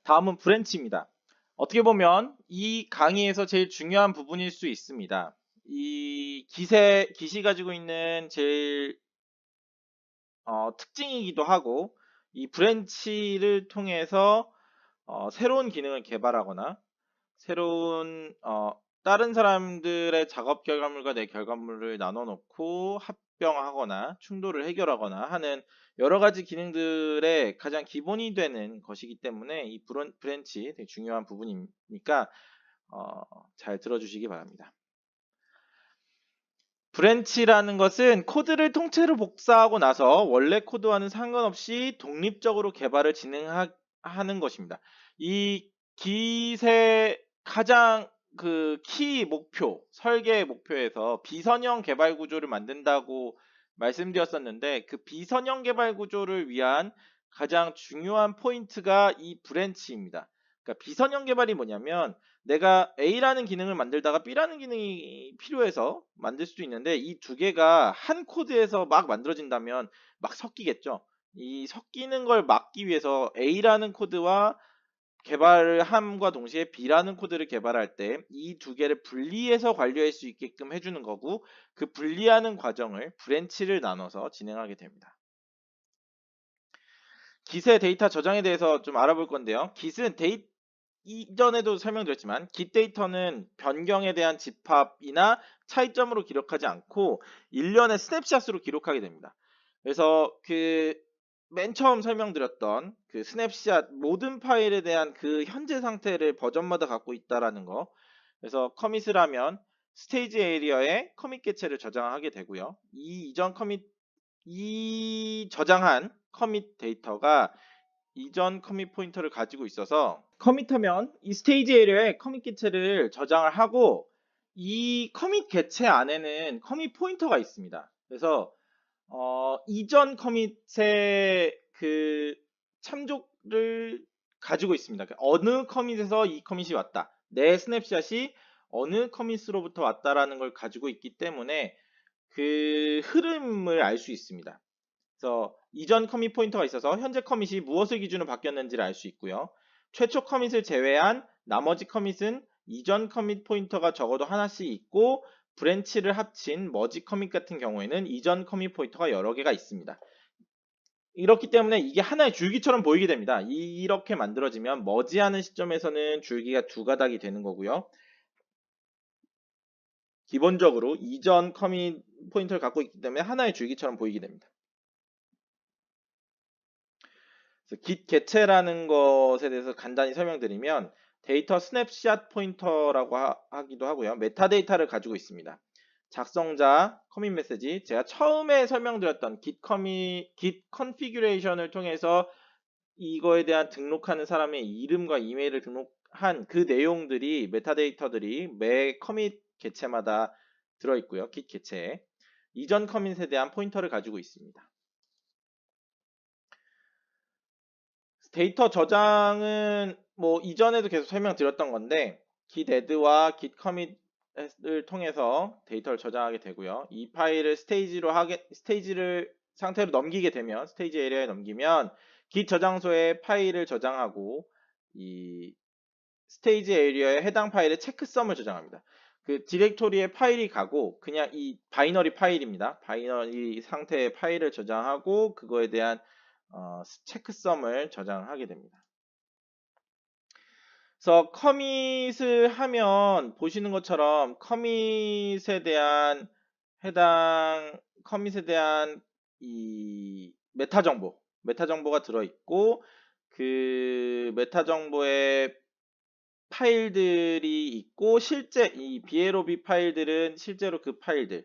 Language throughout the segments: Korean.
다음은 브랜치입니다. 어떻게 보면 이 강의에서 제일 중요한 부분일 수 있습니다. 이 깃이 가지고 있는 제일 특징이기도 하고, 이 브랜치를 통해서 새로운 기능을 개발하거나 새로운 다른 사람들의 작업 결과물과 내 결과물을 나눠 놓고 합병하거나 충돌을 해결하거나 하는 여러 가지 기능들의 가장 기본이 되는 것이기 때문에 이 브랜치 되게 중요한 부분이니까 잘 들어주시기 바랍니다. 브랜치라는 것은 코드를 통째로 복사하고 나서 원래 코드와는 상관없이 독립적으로 개발을 진행하는 것입니다. 이 깃의 가장 키 목표, 설계 목표에서 비선형 개발 구조를 만든다고 말씀드렸었는데, 그 비선형 개발 구조를 위한 가장 중요한 포인트가 이 브랜치입니다. 그러니까 비선형 개발이 뭐냐면, 내가 A라는 기능을 만들다가 B라는 기능이 필요해서 만들 수도 있는데, 이 두 개가 한 코드에서 막 만들어진다면 막 섞이겠죠. 이 섞이는 걸 막기 위해서 A라는 코드와 개발을 함과 동시에 B라는 코드를 개발할 때 이 두 개를 분리해서 관리할 수 있게끔 해주는 거고, 그 분리하는 과정을 브랜치를 나눠서 진행하게 됩니다. 깃의 데이터 저장에 대해서 좀 알아볼 건데요. 깃은 이전에도 설명드렸지만 깃 데이터는 변경에 대한 집합이나 차이점으로 기록하지 않고 일련의 스냅샷으로 기록하게 됩니다. 그래서 맨 처음 설명드렸던 그 스냅샷 모든 파일에 대한 그 현재 상태를 버전마다 갖고 있다라는 거. 그래서 커밋을 하면 스테이지 에리어에 커밋 개체를 저장하게 되고요. 이 저장한 커밋 데이터가 이전 커밋 포인터를 가지고 있어서, 커밋하면 이 스테이지 에리어에 커밋 개체를 저장을 하고, 이 커밋 개체 안에는 커밋 포인터가 있습니다. 그래서 이전 커밋의 그 참조를 가지고 있습니다. 어느 커밋에서 이 커밋이 왔다, 내 스냅샷이 어느 커밋으로부터 왔다라는 걸 가지고 있기 때문에 그 흐름을 알 수 있습니다. 그래서 이전 커밋 포인터가 있어서 현재 커밋이 무엇을 기준으로 바뀌었는지를 알 수 있고요. 최초 커밋을 제외한 나머지 커밋은 이전 커밋 포인터가 적어도 하나씩 있고, 브랜치를 합친 머지 커밋 같은 경우에는 이전 커밋 포인터가 여러 개가 있습니다. 이렇기 때문에 이게 하나의 줄기처럼 보이게 됩니다. 이렇게 만들어지면 머지하는 시점에서는 줄기가 두 가닥이 되는 거고요. 기본적으로 이전 커밋 포인터를 갖고 있기 때문에 하나의 줄기처럼 보이게 됩니다. 깃 개체라는 것에 대해서 간단히 설명드리면, 데이터 스냅샷 포인터라고 하기도 하고요. 메타데이터를 가지고 있습니다. 작성자, 커밋 메시지, 제가 처음에 설명드렸던 깃 컨피규레이션을 통해서 이거에 대한 등록하는 사람의 이름과 이메일을 등록한 그 내용들이, 메타데이터들이 매 커밋 개체마다 들어있고요. 깃 개체에 이전 커밋에 대한 포인터를 가지고 있습니다. 데이터 저장은 뭐 이전에도 계속 설명드렸던 건데, git add와 git commit을 통해서 데이터를 저장하게 되고요. 이 파일을 스테이지를 상태로 넘기게 되면, 스테이지 에리어에 넘기면 git 저장소에 파일을 저장하고, 이 스테이지 에리어에 해당 파일의 체크썸을 저장합니다. 그 디렉토리에 파일이 가고, 그냥 이 바이너리 파일입니다. 바이너리 상태의 파일을 저장하고 그거에 대한 체크썸을 저장하게 됩니다. 그래서 커밋을 하면 보시는 것처럼 커밋에 대한 이 메타 정보가 들어 있고, 그 메타 정보의 파일들이 있고, 실제 이 BLOB 파일들은 실제로 그 파일들,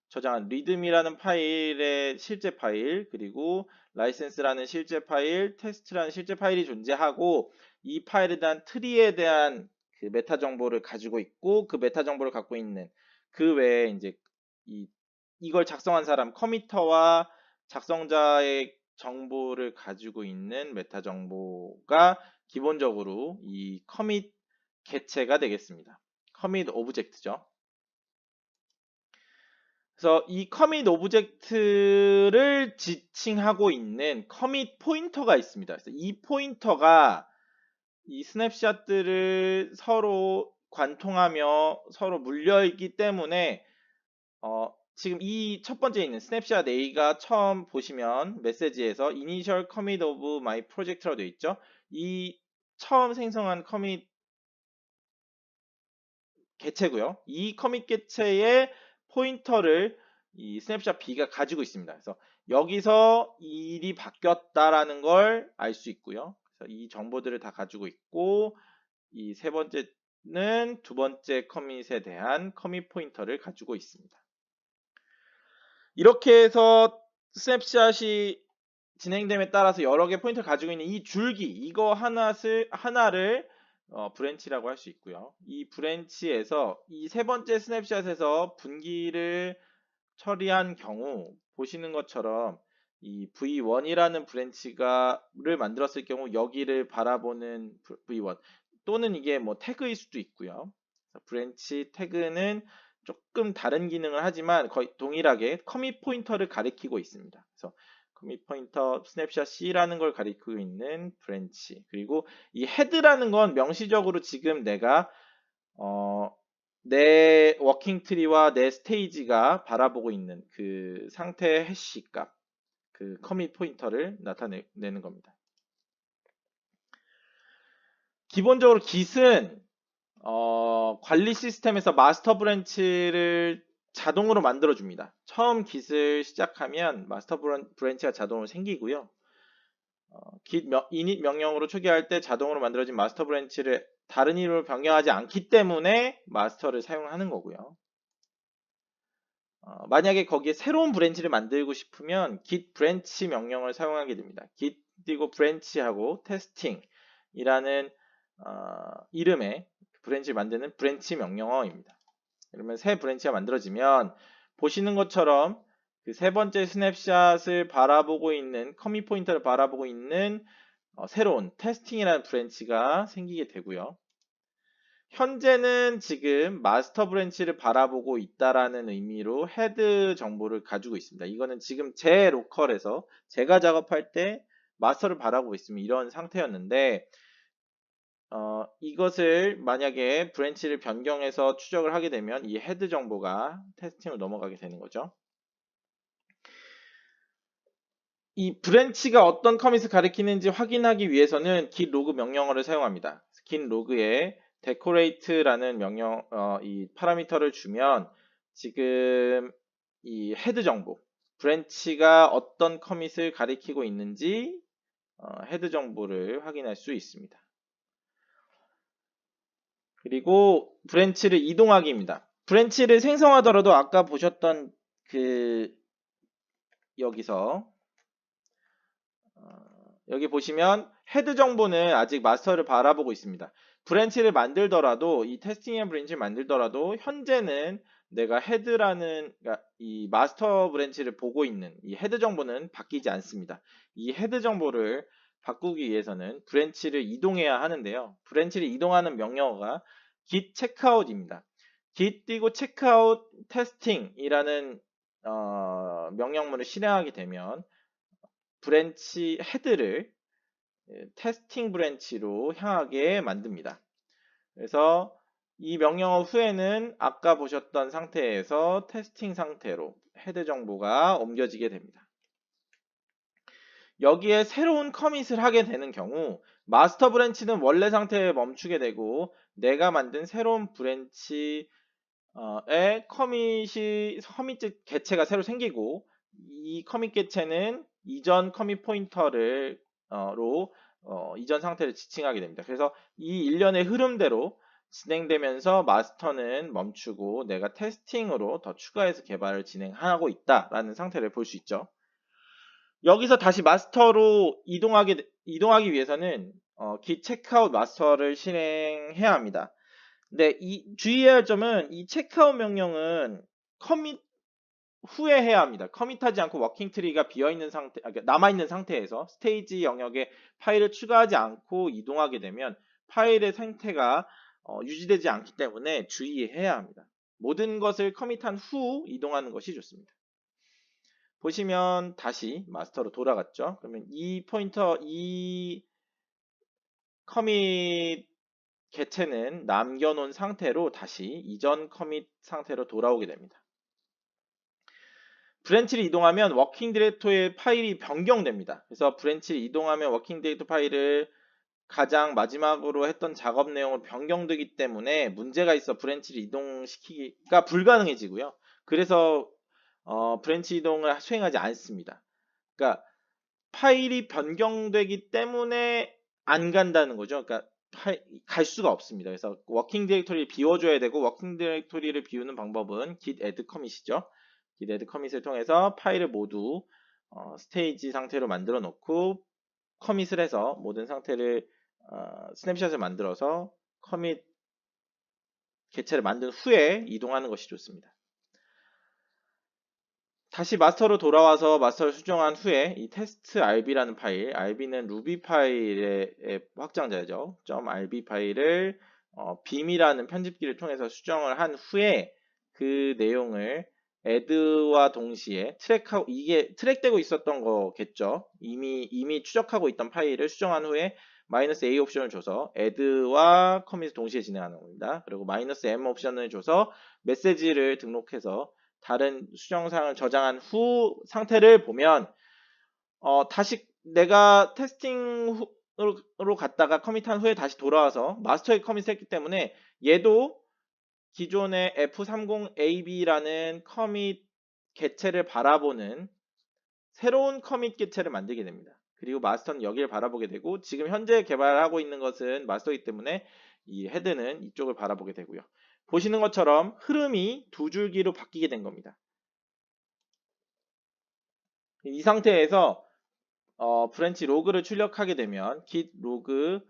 저장한 리듬이라는 파일의 실제 파일, 그리고 라이센스라는 실제 파일, 테스트라는 실제 파일이 존재하고, 이 파일에 대한 트리에 대한 그 메타 정보를 가지고 있고, 그 메타 정보를 갖고 있는 그 외에 이제 이걸 작성한 사람 커미터와 작성자의 정보를 가지고 있는 메타 정보가 기본적으로 이 커밋 개체가 되겠습니다. 커밋 오브젝트죠. 그래서 이 커밋 오브젝트를 지칭하고 있는 커밋 포인터가 있습니다. 그래서 이 포인터가 이 스냅샷들을 서로 관통하며 서로 물려있기 때문에 지금 이 첫 번째 있는 스냅샷 A가 처음 보시면 메시지에서 Initial Commit of My Project라고 되어 있죠. 이 처음 생성한 커밋 개체고요. 이 커밋 개체의 포인터를 이 스냅샷 B가 가지고 있습니다. 그래서 여기서 일이 바뀌었다라는 걸 알 수 있고요. 그래서 이 정보들을 다 가지고 있고 이 세 번째는 두 번째 커밋에 대한 커밋 포인터를 가지고 있습니다. 이렇게 해서 스냅샷이 진행됨에 따라서 여러 개 포인트를 가지고 있는 이 줄기 이거 하나를 브랜치라고 할 수 있고요. 이 브랜치에서 이 세 번째 스냅샷에서 분기를 처리한 경우 보시는 것처럼 이 V1이라는 브랜치를 만들었을 경우 여기를 바라보는 V1 또는 이게 뭐 태그일 수도 있고요. 브랜치 태그는 조금 다른 기능을 하지만 거의 동일하게 커밋 포인터를 가리키고 있습니다. 그래서 커밋 포인터 스냅샷 C라는 걸 가리키고 있는 브랜치 그리고 이 헤드라는 건 명시적으로 지금 내가 내 워킹 트리와 내 스테이지가 바라보고 있는 그 상태의 해시 값, 그 커밋 포인터를 나타내는 겁니다. 기본적으로 Git은 관리 시스템에서 마스터 브랜치를 자동으로 만들어줍니다. 처음 Git을 시작하면 마스터 브랜치가 자동으로 생기고요. Git init 명령으로 초기화할 때 자동으로 만들어진 마스터 브랜치를 다른 이름으로 변경하지 않기 때문에 마스터를 사용하는 거고요. 만약에 거기에 새로운 브랜치를 만들고 싶으면 git branch 명령을 사용하게 됩니다. git 그리고 branch하고 testing이라는 이름의 브랜치를 만드는 브랜치 명령어입니다. 그러면 새 브랜치가 만들어지면 보시는 것처럼 그 세 번째 스냅샷을 바라보고 있는 커밋 포인터를 바라보고 있는 새로운 테스팅이라는 브랜치가 생기게 되고요. 현재는 지금 마스터 브랜치를 바라보고 있다라는 의미로 헤드 정보를 가지고 있습니다. 이거는 지금 제 로컬에서 제가 작업할 때 마스터를 바라보고 있으면 이런 상태였는데 이것을 만약에 브랜치를 변경해서 추적을 하게 되면 이 헤드 정보가 테스팅으로 넘어가게 되는 거죠. 이 브랜치가 어떤 커밋을 가리키는지 확인하기 위해서는 git log 명령어를 사용합니다. git log에 decorate라는 명령, 이 파라미터를 주면 지금 이 헤드 정보, 브랜치가 어떤 커밋을 가리키고 있는지 헤드 정보를 확인할 수 있습니다. 그리고 브랜치를 이동하기입니다. 브랜치를 생성하더라도 아까 보셨던 그 여기서 여기 보시면 헤드 정보는 아직 마스터를 바라보고 있습니다. 브랜치를 만들더라도 이 테스팅의 브랜치를 만들더라도 현재는 내가 헤드라는 그러니까 이 마스터 브랜치를 보고 있는 이 헤드 정보는 바뀌지 않습니다. 이 헤드 정보를 바꾸기 위해서는 브랜치를 이동해야 하는데요. 브랜치를 이동하는 명령어가 git checkout입니다. git 띄고 checkout testing이라는 명령문을 실행하게 되면 브랜치 헤드를 테스팅 브랜치로 향하게 만듭니다. 그래서 이 명령어 후에는 아까 보셨던 상태에서 테스팅 상태로 헤드 정보가 옮겨지게 됩니다. 여기에 새로운 커밋을 하게 되는 경우 마스터 브랜치는 원래 상태에 멈추게 되고 내가 만든 새로운 브랜치의 커밋 개체가 새로 생기고 이 커밋 개체는 이전 커밋 포인터를 이전 상태를 지칭하게 됩니다. 그래서 이 일련의 흐름대로 진행되면서 마스터는 멈추고 내가 테스팅으로 더 추가해서 개발을 진행하고 있다라는 상태를 볼 수 있죠. 여기서 다시 마스터로 이동하기 위해서는 git checkout 마스터를 실행해야 합니다. 근데 주의해야 할 점은 이 checkout 명령은 커밋 후에 해야 합니다. 커밋하지 않고 워킹 트리가 비어있는 상태, 남아있는 상태에서 스테이지 영역에 파일을 추가하지 않고 이동하게 되면 파일의 상태가 유지되지 않기 때문에 주의해야 합니다. 모든 것을 커밋한 후 이동하는 것이 좋습니다. 보시면 다시 마스터로 돌아갔죠. 그러면 이 포인터, 이 커밋 개체는 남겨놓은 상태로 다시 이전 커밋 상태로 돌아오게 됩니다. 브랜치를 이동하면 워킹 디렉토리의 파일이 변경됩니다. 그래서 브랜치를 이동하면 워킹 디렉토리 파일을 가장 마지막으로 했던 작업 내용으로 변경되기 때문에 문제가 있어 브랜치를 이동시키기가 불가능해지고요. 그래서 브랜치 이동을 수행하지 않습니다. 그러니까 파일이 변경되기 때문에 안 간다는 거죠. 그러니까 갈 수가 없습니다. 그래서 워킹 디렉토리를 비워줘야 되고, 워킹 디렉토리를 비우는 방법은 git add commit이죠. git add commit을 통해서 파일을 모두 스테이지 상태로 만들어 놓고 커밋을 해서 모든 상태를 스냅샷을 만들어서 커밋 개체를 만든 후에 이동하는 것이 좋습니다. 다시 마스터로 돌아와서 마스터를 수정한 후에 이 test rb라는 파일, rb는 루비 파일의 확장자죠. .rb 파일을 bim이라는 편집기를 통해서 수정을 한 후에 그 내용을 add와 동시에 트랙하고, 이게 트랙되고 있었던 거겠죠. 이미 추적하고 있던 파일을 수정한 후에 -a 옵션을 줘서 add와 커밋을 동시에 진행하는 겁니다. 그리고 -m 옵션을 줘서 메시지를 등록해서 다른 수정사항을 저장한 후 상태를 보면 다시 내가 테스팅으로 갔다가 커밋한 후에 다시 돌아와서 마스터에 커밋했기 때문에 얘도 기존의 F30AB라는 커밋 개체를 바라보는 새로운 커밋 개체를 만들게 됩니다. 그리고 마스터는 여기를 바라보게 되고, 지금 현재 개발하고 있는 것은 마스터이기 때문에 이 헤드는 이쪽을 바라보게 되고요. 보시는 것처럼 흐름이 두 줄기로 바뀌게 된 겁니다. 이 상태에서 브랜치 로그를 출력하게 되면 git log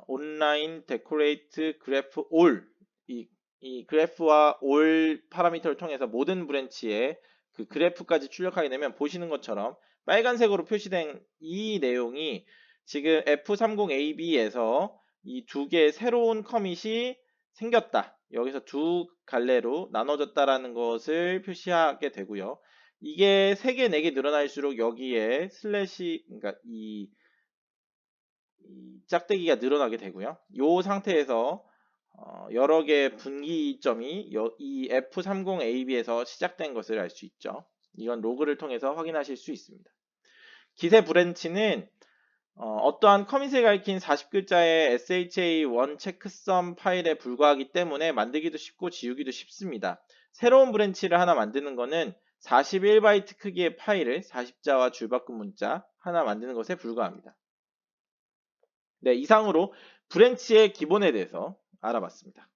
online decorate graph all, 이 그래프와 all 파라미터를 통해서 모든 브랜치에 그 그래프까지 출력하게 되면 보시는 것처럼 빨간색으로 표시된 이 내용이 지금 F30AB에서 이 두 개의 새로운 커밋이 생겼다. 여기서 두 갈래로 나눠졌다라는 것을 표시하게 되고요. 이게 3개, 4개 늘어날수록 여기에 슬래시, 그러니까 이 짝대기가 늘어나게 되고요. 이 상태에서 여러 개의 분기점이 이 F30AB에서 시작된 것을 알 수 있죠. 이건 로그를 통해서 확인하실 수 있습니다. 기세 브랜치는 어떠한 커밋을 가리킨 40글자의 SHA1 체크썸 파일에 불과하기 때문에 만들기도 쉽고 지우기도 쉽습니다. 새로운 브랜치를 하나 만드는 것은 41바이트 크기의 파일을 40자와 줄바꿈 문자 하나 만드는 것에 불과합니다. 네, 이상으로 브랜치의 기본에 대해서 알아봤습니다.